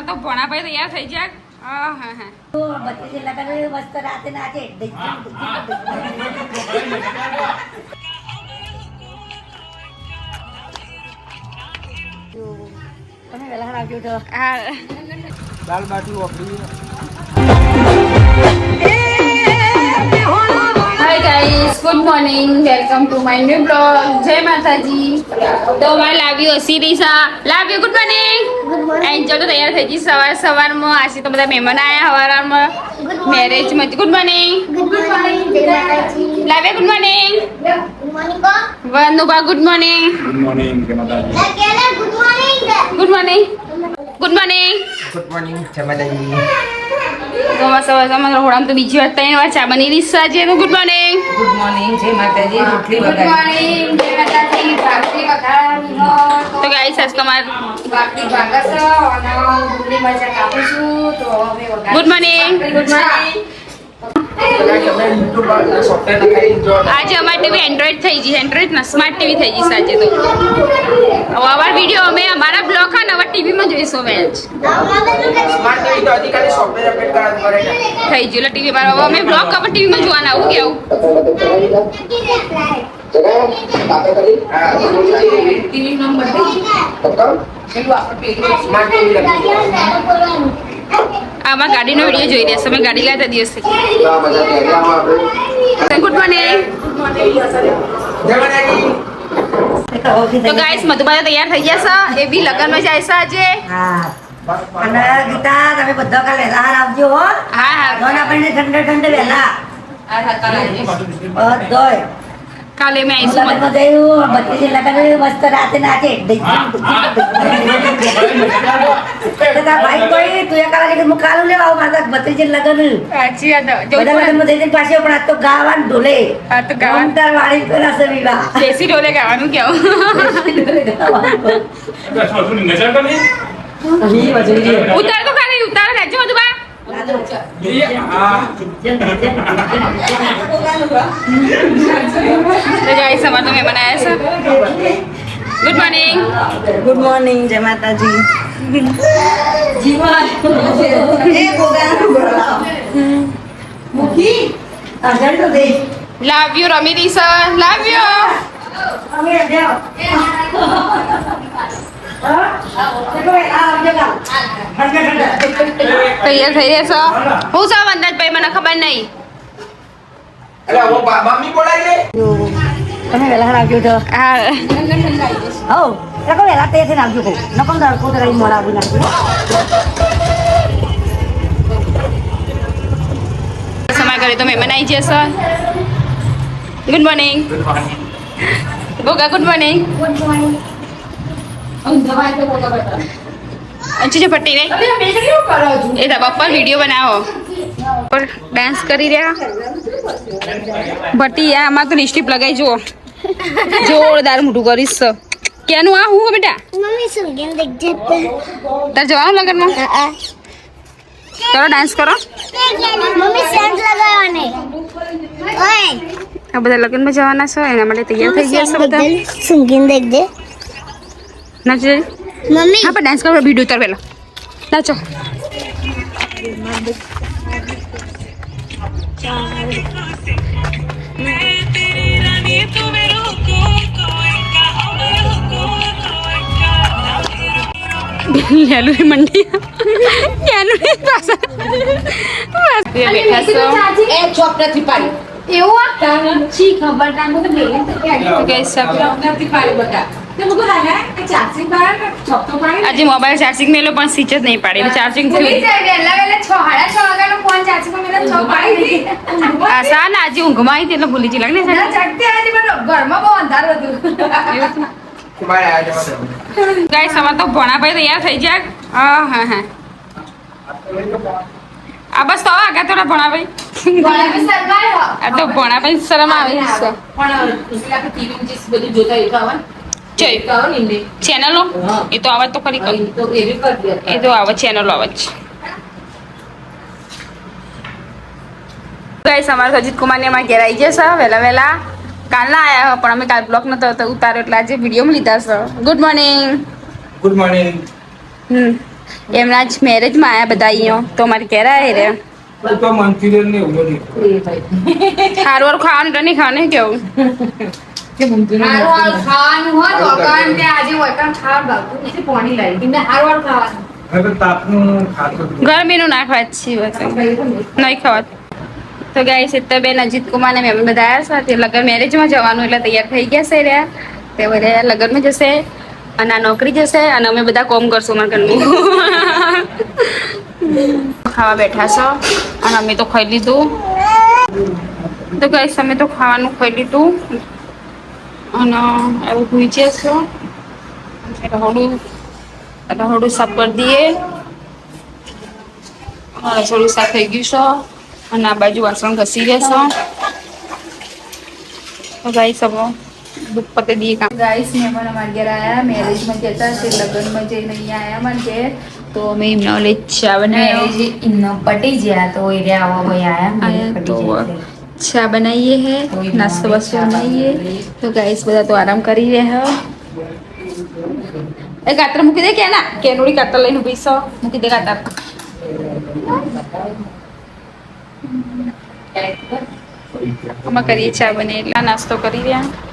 તો ભણા ભાઈ તૈયાર થઈ જાય. હા હા હા તો બત્રીસ લગાડે મસ્ત રાતે નાચે તમે વેલા આવજો તો હા દાલ બાટી વાપરી. Hi guys, good morning, welcome to my new blog. જય માતાજી. તો મારે લાવ્યું હસી રીસા લાવ્યું. Good morning. એન્જલ તો તૈયાર થઈ ગઈ સવારમાં. આજે તો બધા મહેમાન આવ્યા સવારમાં મેરેજમાં. Good morning. ગુડ મોર્નિંગ જય માતાજી. લાવ્યા. Good morning. ગુડ મોર્નિંગ કો. વનુબા ગુડ મોર્નિંગ. ગુડ મોર્નિંગ જય માતાજી. લાગેલા good morning. Good morning. Good morning. Good morning જય માતાજી. તો સવારમાં રોહડામાં તો બીજી વાર 3 વાર ચા બની રહી છે. Good morning. ગુડ મોર્નિંગ જય માતાજી. રોટલી ગુડ વઘારી. મોર્નિંગ. જય માતાજી. ભાખરી વઘારવાની હોય. તો ગાઈસ આજ તમાર ભાખરી ભાગા છે અને ડુંગળી મરચાં કાપું છું તો હવે વઘાર. Good morning. Good morning. આજે અમારી ટીવી એન્ડ્રોઈડ થઈ ગઈ. એન્ડ્રોઈડ ના સ્માર્ટ ટીવી થઈ ગઈ છે આજે. તો હવે અમારા વિડીયો અમે અમારા બ્લોગ હા નવા ટીવીમાં જોઈશું મેચ સ્માર્ટ ટીવી તો અધિકારી સોફ્ટવેર અપડેટ કરાવવું પડે છે. થઈ ગયું ટીવી પર. હવે અમે બ્લોગ કવર ટીવીમાં જોવાના. આવું કેવું ટીવી નંબર પેલું આપણે પેલું સ્માર્ટ ટીવી લખી. આમાં ગાડીનો વિડીયો જોઈ રહ્યા અમે ગાડી લાવ્યા દિવસે. Good morning. જય માતાજી. તો ગાઈસ મધુબાઈ તૈયાર થઈ ગયા છે. એ બી લગનમાં જાય છે આજે. હા અને ગીતા તમે બધા કાલે વહેલા આવજો હો. હા હા ધોન આપણને ઠંડે ઠંડે વહેલા આ હતા બધોય કાલે મેં આવીશું. લગનમાં જયું બત્રીસ લગાડે મસ્ત રાતે નાચે ભાઈ કોઈ તું એક કલાક હું કાલું લેવા આવું મારા બત્રીસ લગન સાચી વાત. બધા લગનમાં જઈને પાછી પણ આ તો ગાવાનું ઢોલે આ તો ગાવાનું ગાવનદાર વાળી પેલા છે વિવાહ દેશી ઢોલે ગાવાનું કેવું. ઉતાર તો ખાલી ઉતાર રહેજો મધુબા. તો ગાઈસ અમાર તો મહેમાન આવ્યા છે. Good morning. ગુડ મોર્નિંગ જય માતાજી. લવ યુ રમી રીસા. Love you. તૈયાર થઈ રહ્યા છો. હું સૌ અંદાજભાઈ મને ખબર નહીં. અરે ઓ મમ્મી બોલાય લે. તમે વહેલા આવજો તો હા હો લખો વહેલા તે થઈને આવજો કહું નકો દડકો તો રહી મોડા આવી નાખજો સમય કરે તો મહેમાન આવી જશે. Good morning. Good morning. બોગા ગુડ મોર્નિંગ. Good morning. અંચી જો પટ્ટી રે એ ધાબા પર વિડીયો બનાવો. પર ડાન્સ કરી રહ્યા ભટ્ટી. આમાં તો લિપસ્ટિક લગાઈ જુઓ. જોરદાર મોટું કરીશ. ક્યાંનું આ હું બેટા મમ્મી સંગીત દેખજે. તાર જવાનું લગનમાં કરો ડાન્સ કરો. મમ્મી સેન્ટ લગાવવાને. ઓય આ બધા લગ્નમાં જવાના છે એના માટે તૈયાર થઈ ગયા છે બધા. સંગીત દેખજે. નાચો મમ્મી હા પણ ડાન્સ કરો. વિડીયો ઉતાર પેલા નાચો. લેલું મંડી ક્યાંનું પાછા બેઠા છો. એ ચોપ નથી પાડી. એવું છી ખબર ના મને બેન તો કે ગાઈસ નથી પાડી બટા. તે મુકો હાલા કે ચાર્જિંગ બાર ચોપ તો પાડી. આજે મોબાઈલ ચાર્જિંગ મેલો પણ સ્વિચ જ નહીં પાડી. ચાર્જિંગ ભૂલી જાય વેલા વેલા 6 વાગ્યાનો ફોન ચાર્જિંગ માં મેલા ચોપ પાડી દીધી. આશા ને આજે ઊંઘમાં આવી એટલે ભૂલી જ લાગે ને ના જગતી હતી પણ ઘરમાં બહુ અંધારું હતું. બાય આ જમા દો. ગાઈસ અમાર તો ભણાભાઈ તૈયાર થઈ જાય. હા હા હા આ બસ તો આગળ થોડા ભણાભાઈ. ભણાવી સરવાયો. આ તો ભણાભાઈ શરમ આવી છે. પણ પેલા કે ટીવી માં જે બધું જોતા એ ખાવાનું જય ખાવાનું ઇન્ડે ચેનલો એ તો આવે તો ખરી કરી. તો એવી કરી દે. એ તો આવે ચેનલો આવે છે. ગાઈસ અમારા અજીત કુમાર ને અમારા ઘેર આવી જશે વહેલા વહેલા. કાલના આયા પણ અમે કાલ બ્લોક નતો ઉતાર્યો એટલે આજે વિડીયોમાં લીધા છે. Good morning. Good morning. એમના જ મેરેજમાં આયા બધા અહીંયા તો અમારે ઘેર આયા રે તો મંચુરિયન ને એવું બધું સારું ખાવાનું તો નહીં ખાવાનું કેવું હારું હારું ખાવાનું હોય તો અગાન તે આજે વતન ખાવા ભાવતું નથી પાણી લાવી એમને હારું હારું ખાવાનું હવે તાપનું ખાતું ગરમીનું ના ખાવા છીએ નહીં ખાવા તો ગાઈસ એટલે બેન અજીત કુમાર ને મેમ બધા આવ્યા છે તે લગ્ન મેરેજમાં જવાનું એટલે તૈયાર થઈ ગયા છે રહ્યા તે બધા લગ્નમાં જશે અને આ નોકરી જશે અને અમે બધા કોમ કરશું અમારા ઘરનું ખાવા બેઠા છો અને અમે તો ખાઈ લીધું તો ગાઈસ અમે તો ખાવાનું ખાઈ લીધું અને એવું ભૂઈ છો રહોડું સાફ કરી દઈએ રસોડું સાફ થઈ ગયું છે અને આ બાજુ વાસણ ઘસી રહેશો તો ગાઈસ હવે દુઃખ પતે દઈએ કામ ગાઈસ મહેમાન અમારા ઘેર આવ્યા મેરેજમાં જતા તે લગ્નમાં જઈને અહીંયા આવ્યા અમારા ઘેર તો અમે એમના ઓલે ચા બનાવી ઇન્નો પટી ગયા તો એ આવા ભાઈ આયા તો ચા બનાવીએ હે નાસ્તો વાસ્તો બનાવીએ તો ગાઈસ બધા તો આરામ કરી રહ્યા એ કાતર મૂકી દે કે ના કેનોડી કાતર લઈને ઉભી છો મૂકી દે કાતર અમે કરીએ ચા બને એટલા નાસ્તો કરી રહ્યા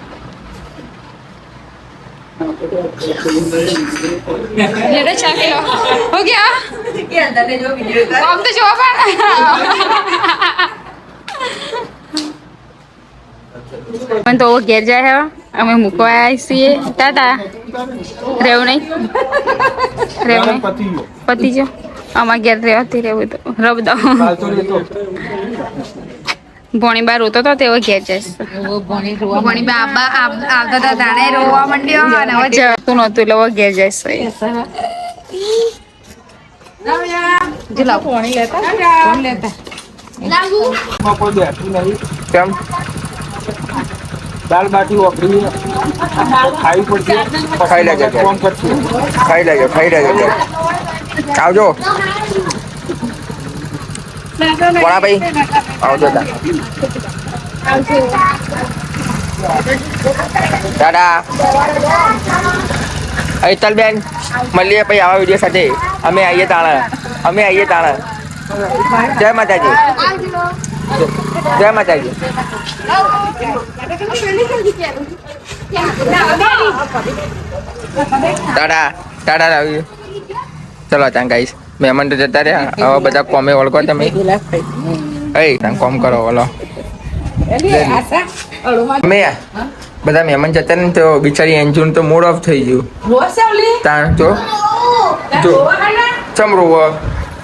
લેડો ચા પી લો હો ગયા આમ તો જો પણ તો ઘેર જાય હે અમે મૂકવા આવ્યા છીએ ટાટા રહેવું નહીં રહેવું નહીં પતિ જો અમારા ઘેર રહેવાથી રહેવું તો રબ દો ભોણી બા રોતો તો તેઓ ઘેર જશે ભોણી બા આવતા હતા તાણે રોવા માંડ્યો અને હવે જતું નહોતું એટલે હવે ઘેર જશે કેમ દાલ બાટી વાપરી ખાવી પડશે ખાઈ લેજો ફોન કરશું ખાઈ લેજો આવજો કોણા ભાઈ આવજો દાદા અઈતલ બેન મળીએ પછી આવા વિડીયો સાથે અમે આવીએ તાણા જય માતાજી જય માતાજી ટાટા રાવી ચલો ત્યાં ગાઈશ મહેમાન તો જતા રહ્યા હવે બધા કોમે ઓળખો તમે કોમ કરો બોલો અમે બધા મહેમાન જતા ને તો બિચારી એન્જિન તો મૂડ ઓફ થઈ ગયું તાણ જો ચમ રોવો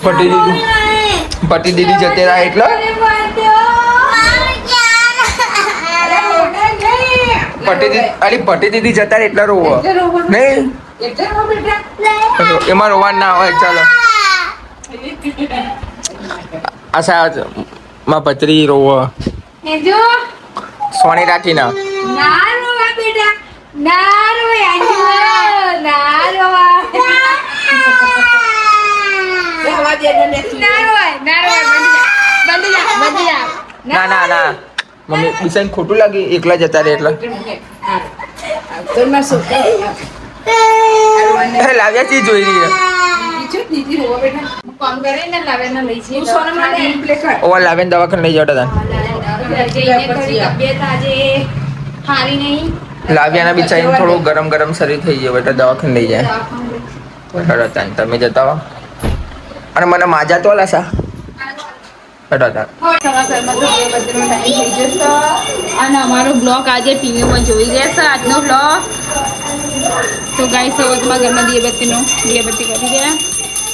પટી દીદી જતે રહ્યા એટલે પટી દીદી જતા રહે એટલે રોવો નહીં એમાં રોવા ના હોય ચાલો આશા માં પતરી રોવો સોની રાખી ના ના મમ્મી બિસાન ખોટું લાગે એકલા જતા રહે એટલે લાવ્યા ચીજ જોઈ રહી લાવે દવાખાને લઈ જતા લાવ્યાના બિચારી થોડું ગરમ શરીર થઈ ગયું એટલે દવાખાને લઈ જાય તમે જતા હો અને મને માજા તો લાસા અને અમારો બ્લોગ આજે ટીવીમાં જોઈ ગયા છે આજનો બ્લોગ તો ગાઈસ હવે તમારા ઘરમાં દીયબત્તી કરી ગયા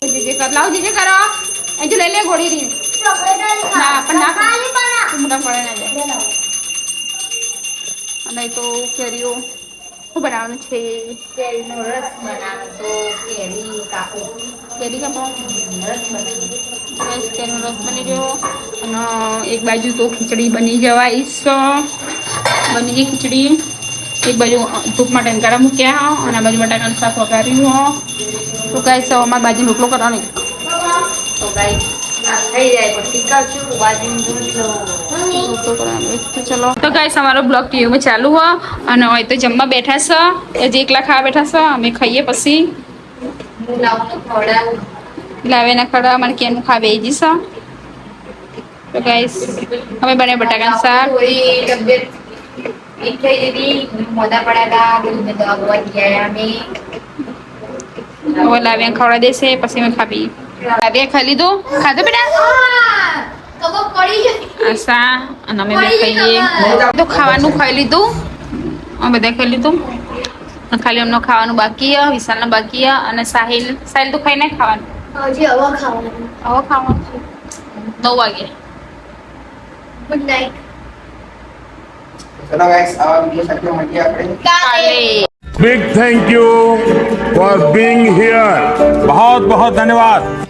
જીજે કર લાવ જીજે કરો અહીં લઈ લે ગોળી રહી ના પણ ના મોટા પડે ના જાય અને તો કેરીઓ શું બનાવવાનું છે કેરીનો રસ બનાવો તો કેરી કાપો કેરી કાપો રસ બનાવો તેનો રસ બની ગયો અને એક બાજુ તો ખીચડી બની જવાય બની ગઈ ખીચડી એક બાજુ ધૂપમાં ટંકારા મૂક્યા અને આ બાજુ બટાકાનું શાક વઘાર્યું તો ગાઈસ અમારી બાજુ રોટલો કરવાનો તો ગાઈસ થઈ જાય પછી કરશું બાજુનું ચલો તો ગાઈસ અમારો બ્લોગ ટીવીમાં ચાલુ હો અને હોય તો જમવા બેઠા છે હજી એકલા ખાવા બેઠા છે અમે ખાઈએ પછી હું લાવું ખવડાવું. લાવે ના ખડા મને કેનું ખાવે એ જીસા તો ગાઈસ અમે બને બટાકાનું શાક થોડી તબિયત ઠીક થઈ જતી, મોઢા પડ્યા હતા, બધું મેં દવા બવા ગયા અમે. હવે લાવ્યા ખવડા દેશે પછી અમે ખાવી. લાવ્યા ખાઈ લીધું? ખાધું બેટા? કબો પડી ગઈ. આશા અને અમે બે ખાઈએ તો ખાવાનું ખાઈ લીધું. અમે બધા ખાઈ લીધું. ખાલી અમને ખાવાનું બાકી છે, વિશાલને બાકી છે અને સાહિલ તો ખાઈ નહીં ખાવાનું. હજી હવે ખાવાનું. હવે ખાવાનું છે 9 વાગે. Good night. ચલો ગાઈસ આવા વિડિયો સાથે મળીએ આપણે કાલે Big thank you for being here. बहुत बहुत धन्यवाद.